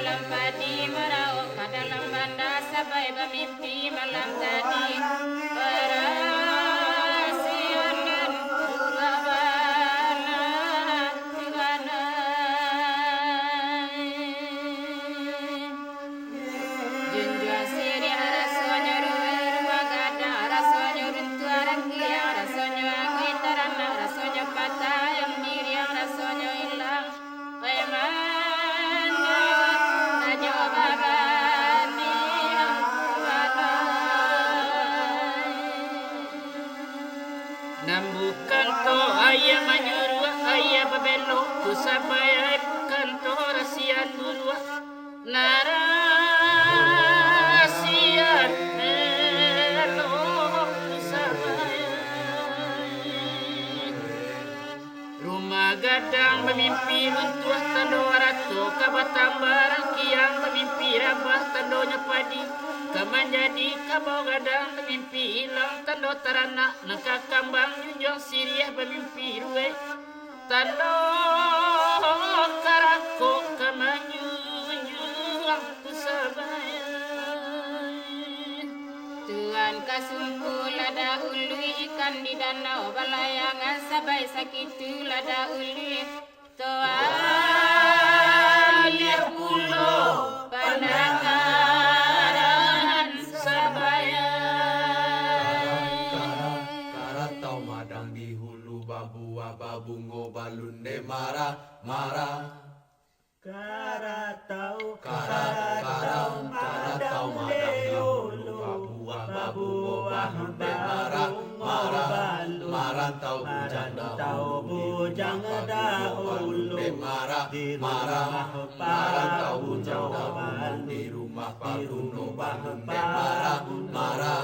dalam padi meraup ke dalam bandar sampai bermimpi malam tadi perasian dan kawana tigana junjung siri rasanya ruang gada rasanya runtuh arangkia rasanya angin terana rasanya patah yang diri yang rasanya hilang Nambukan to ayah manyurua ayah babelo ku sabaya kanto rasian durua narasian melo ku sabaya rumah gadang bermimpi runtuh tando ratu kabatang barang kiang bermimpi rabah tandonya padi kemenjadi kabau gadang bermimpi hilang tando teranak nengka kambang junjung siriah bermimpi ruwe tando karako kemenyunjung kusabaya Tuhan kasumpul ada ulu ikan di danau balayangan sabai sakitu lada ulu Tuhan lihat pulau pandangan sabaya Karatau madang di hulu babua babungo balunde mara Karatau karatau madang di hulu babua babungo balunde mara marantau bujang dahulu marantau bujang dahulu di rumah balunde mara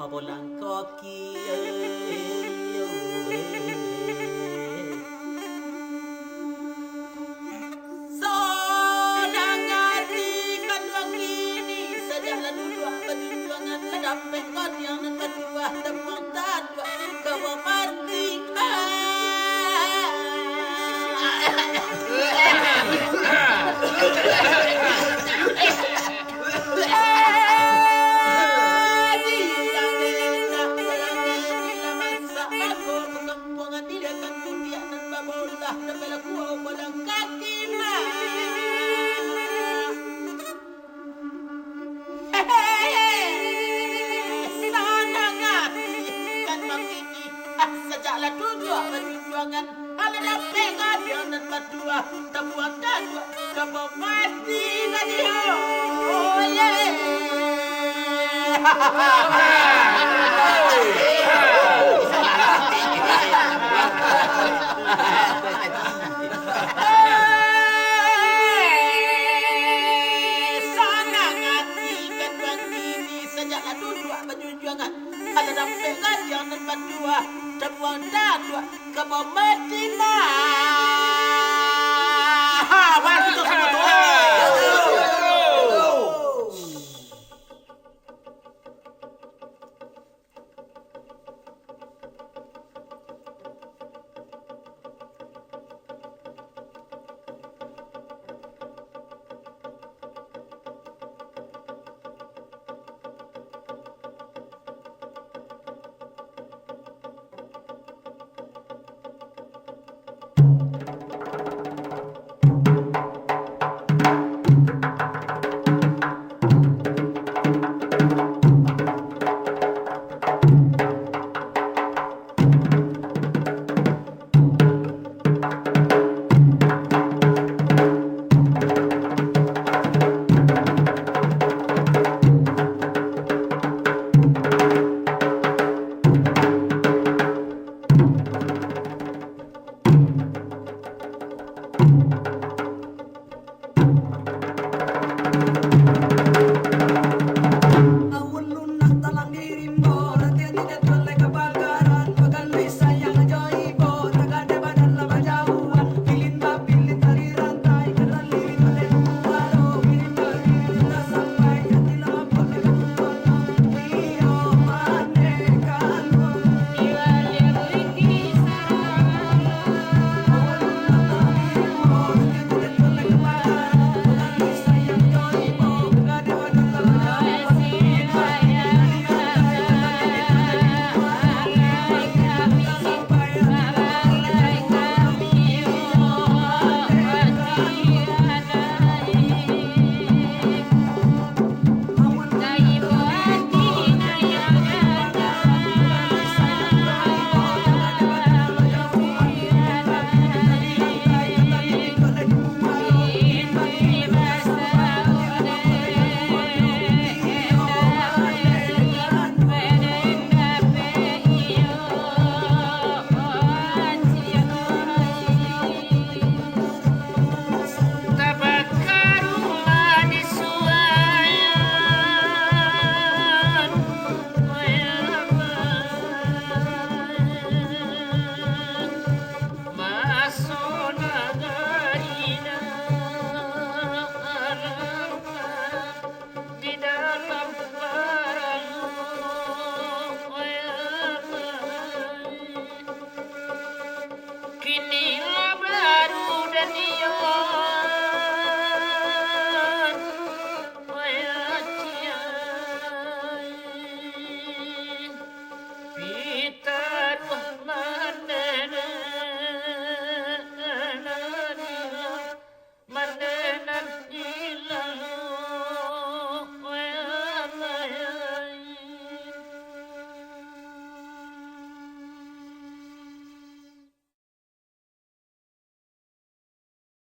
Pabolang koki Sonang hati kan wangini Sajalah dua perjuangan Ledapet kot yang kedua Tepuang tadua Kau mati Sejaklah dua perjuangan Ala dapat kadian dan berdua Tepuan tadua Kau mati lagi Oh Sanang hati kan bang ini Sejaklah dua perjuangan Ala dapat kadian dan berdua Tepuan tadua Kau mati Mati tu semua tu